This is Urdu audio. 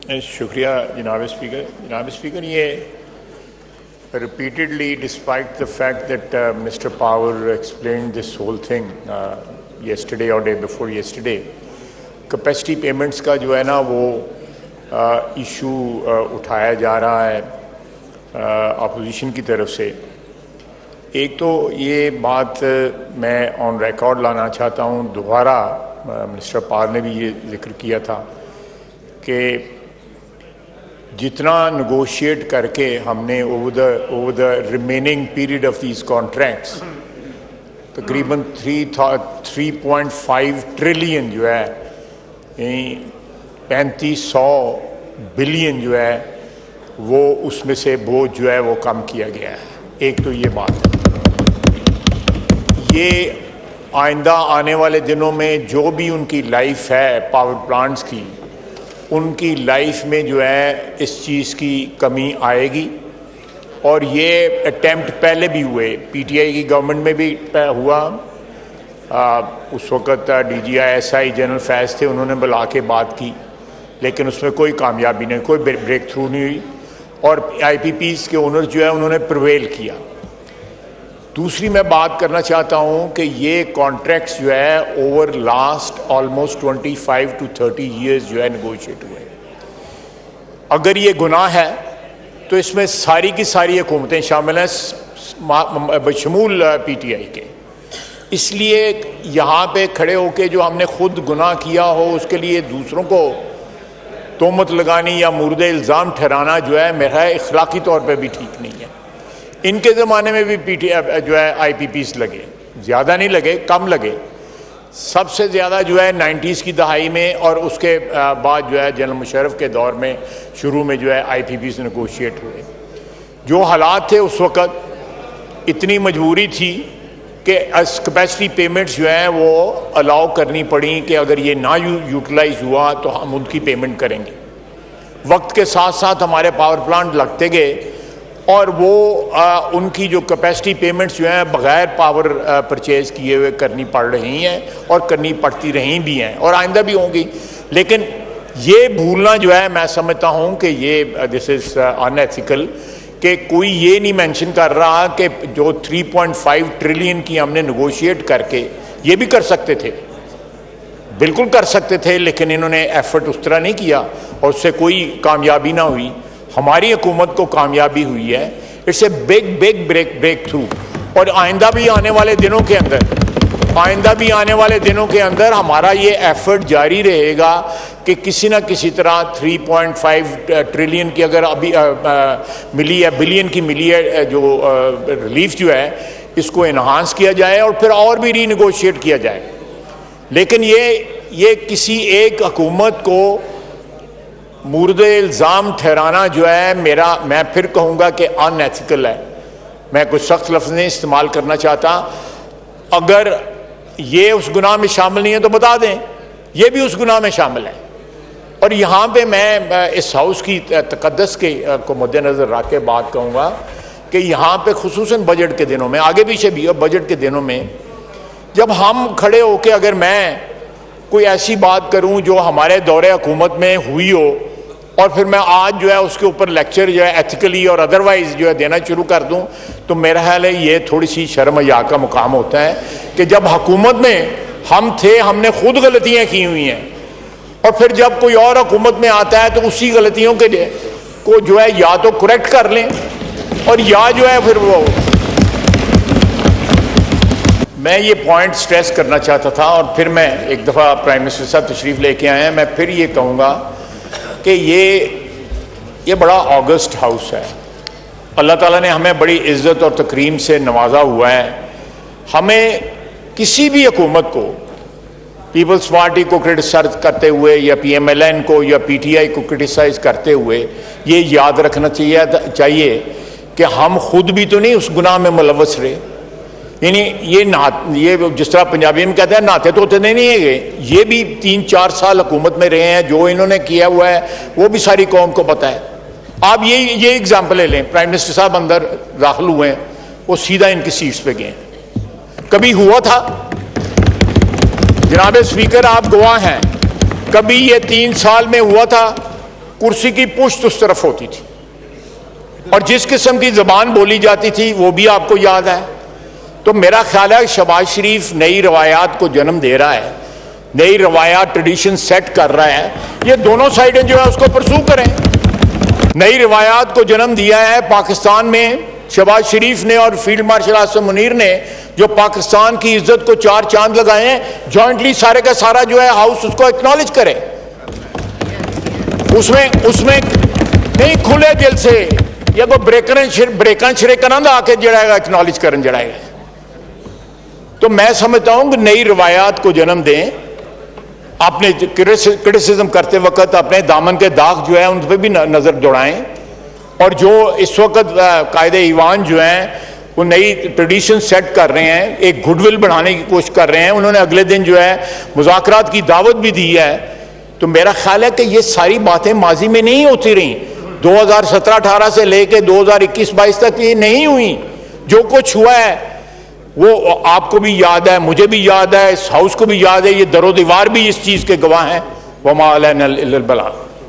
شکریہ جناب اسپیکر. جناب اسپیکر, یہ repeatedly, despite the fact that Mr. Power explained this whole thing yesterday or day before yesterday, capacity payments کا جو ہے نا وہ ایشو اٹھایا جا رہا ہے اپوزیشن کی طرف سے. ایک تو یہ بات میں آن ریکارڈ لانا چاہتا ہوں, دوبارہ منسٹر پاور نے بھی یہ ذکر کیا تھا کہ جتنا نیگوشیٹ کر کے ہم نے over the remaining period of these contracts تقریباً 3.5 ٹریلین جو ہے 3500 بلین جو ہے وہ اس میں سے بوجھ جو ہے وہ کم کیا گیا ہے. ایک تو یہ بات ہے. یہ آئندہ آنے والے دنوں میں جو بھی ان کی لائف ہے پاور پلانٹس کی, ان کی لائف میں جو ہے اس چیز کی کمی آئے گی. اور یہ اٹیمپٹ پہلے بھی ہوئے, پی ٹی آئی کی گورنمنٹ میں بھی ہوا. اس وقت D G I S I general Faiz تھے, انہوں نے بلا کے بات کی لیکن اس میں کوئی کامیابی نہیں, کوئی بریک تھرو نہیں ہوئی, اور آئی پی پیز کے اونر جو ہے انہوں نے پرویل کیا. دوسری میں بات کرنا چاہتا ہوں کہ یہ کانٹریکٹس جو ہے over last almost 25 to 30 years جو ہے نیگوشیٹ ہوئے. اگر یہ گناہ ہے تو اس میں ساری کی ساری حکومتیں شامل ہیں بشمول پی ٹی آئی کے. اس لیے یہاں پہ کھڑے ہو کے جو ہم نے خود گناہ کیا ہو اس کے لیے دوسروں کو تہمت لگانی یا مورد الزام ٹھہرانا جو ہے میرا اخلاقی طور پہ بھی ٹھیک نہیں ہے. ان کے زمانے میں بھی پی ٹی جو ہے آئی پی پیز لگے, زیادہ نہیں لگے, کم لگے. سب سے زیادہ جو ہے 90s کی دہائی میں اور اس کے بعد جو ہے جنرل مشرف کے دور میں شروع میں جو ہے آئی پی پیز نیگوشیٹ ہوئے. جو حالات تھے اس وقت اتنی مجبوری تھی کہ کیپیسٹی پیمنٹس جو ہیں وہ الاؤ کرنی پڑیں کہ اگر یہ نہ یوٹیلائز ہوا تو ہم ان کی پیمنٹ کریں گے. وقت کے ساتھ ساتھ ہمارے پاور پلانٹ لگتے گئے اور وہ ان کی جو کیپیسٹی پیمنٹس جو ہیں بغیر پاور پرچیز کیے ہوئے کرنی پڑ رہی ہیں اور کرنی پڑتی رہی بھی ہیں اور آئندہ بھی ہوں گی. لیکن یہ بھولنا جو ہے میں سمجھتا ہوں کہ یہ دس از ان ایتھیکل کہ کوئی یہ نہیں مینشن کر رہا کہ جو 3.5 ٹریلین کی ہم نے نیگوشیٹ کر کے یہ بھی کر سکتے تھے, بالکل کر سکتے تھے, لیکن انہوں نے ایفرٹ اس طرح نہیں کیا اور اس سے کوئی کامیابی نہ ہوئی. ہماری حکومت کو کامیابی ہوئی ہے. It's a big breakthrough. اور آئندہ بھی آنے والے دنوں کے اندر ہمارا یہ ایفرٹ جاری رہے گا کہ کسی نہ کسی طرح 3.5 ٹریلین کی اگر ابھی ملی ہے, بلین کی ملی ہے جو ریلیف جو ہے, اس کو انہانس کیا جائے اور پھر اور بھی ری نیگوشیٹ کیا جائے. لیکن یہ کسی ایک حکومت کو مورد الزام ٹھہرانا جو ہے میں پھر کہوں گا کہ ان ایتھیکل ہے. میں کچھ سخت لفظ نہیں استعمال کرنا چاہتا. اگر یہ اس گناہ میں شامل نہیں ہے تو بتا دیں یہ بھی اس گناہ میں شامل ہے. اور یہاں پہ میں اس ہاؤس کی تقدس کے کو مد نظر رکھ کے بات کہوں گا کہ یہاں پہ خصوصاً بجٹ کے دنوں میں, آگے پیچھے بھی, اور بجٹ کے دنوں میں جب ہم کھڑے ہو کے اگر میں کوئی ایسی بات کروں جو ہمارے دور حکومت میں ہوئی ہو اور پھر میں آج جو ہے اس کے اوپر لیکچر جو ہے ایتھیکلی اور ادروائز جو ہے دینا شروع کر دوں تو میرا خیال ہے یہ تھوڑی سی شرم حیا کا مقام ہوتا ہے کہ جب حکومت میں ہم تھے ہم نے خود غلطیاں کی ہوئی ہیں اور پھر جب کوئی اور حکومت میں آتا ہے تو اسی غلطیوں کے کو جو ہے یا تو کریکٹ کر لیں اور یا جو ہے پھر وہ. میں یہ پوائنٹ سٹریس کرنا چاہتا تھا اور پھر میں ایک دفعہ پرائم منسٹر صاحب تشریف لے کے آئے ہیں. میں پھر یہ کہوں گا کہ یہ بڑا آگسٹ ہاؤس ہے. اللہ تعالیٰ نے ہمیں بڑی عزت اور تکریم سے نوازا ہوا ہے. ہمیں کسی بھی حکومت کو پیپلز پارٹی کو کرٹیسائز کرتے ہوئے یا پی ایم ایل این کو یا پی ٹی آئی کو کرٹیسائز کرتے ہوئے یہ یاد رکھنا چاہیے کہ ہم خود بھی تو نہیں اس گناہ میں ملوث رہے. یعنی یہ جس طرح پنجابی میں کہتے ہیں نہاتے تو اتنے نہیں ہے, یہ بھی 3-4 سال حکومت میں رہے ہیں. جو انہوں نے کیا ہوا ہے وہ بھی ساری قوم کو پتہ ہے. آپ یہ اگزامپل لے لیں, پرائم منسٹر صاحب اندر داخل ہوئے ہیں, وہ سیدھا ان کی سیٹس پہ گئے. کبھی ہوا تھا جناب اسپیکر, آپ گواہ ہیں, کبھی یہ 3 سال میں ہوا تھا کرسی کی پشت اس طرف ہوتی تھی اور جس قسم کی زبان بولی جاتی تھی وہ بھی آپ کو یاد ہے. تو میرا خیال ہے شہباز شریف نئی روایات کو جنم دے رہا ہے, نئی روایات ٹریڈیشن سیٹ کر رہا ہے. یہ دونوں سائڈیں جو ہے اس کو پرسو کریں. نئی روایات کو جنم دیا ہے پاکستان میں شہباز شریف نے اور فیلڈ مارشل آصم منیر نے, جو پاکستان کی عزت کو 4 چاند لگائے ہیں. جوائنٹلی سارے کا سارا جو ہے ہاؤس اس کو ایکنالج کرے. اس میں نہیں کھلے دل سے یا کوئی بریکن شریکن آ کے جڑائے گا ایکنالج کرن جڑائے گا. تو میں سمجھتا ہوں کہ نئی روایات کو جنم دیں. اپنے کرٹیسزم کرتے وقت اپنے دامن کے داغ جو ہے ان پہ بھی نظر دوڑائیں. اور جو اس وقت قائد ایوان جو ہیں وہ نئی ٹریڈیشن سیٹ کر رہے ہیں, ایک گڈ ول بڑھانے کی کوشش کر رہے ہیں. انہوں نے اگلے دن جو ہے مذاکرات کی دعوت بھی دی ہے. تو میرا خیال ہے کہ یہ ساری باتیں ماضی میں نہیں ہوتی رہیں. 2017-18 سے لے کے 2021-22 تک یہ نہیں ہوئی. جو کچھ ہوا ہے وہ آپ کو بھی یاد ہے, مجھے بھی یاد ہے, اس ہاؤس کو بھی یاد ہے. یہ در و دیوار بھی اس چیز کے گواہ ہیں. وما علینا الا البلاغ.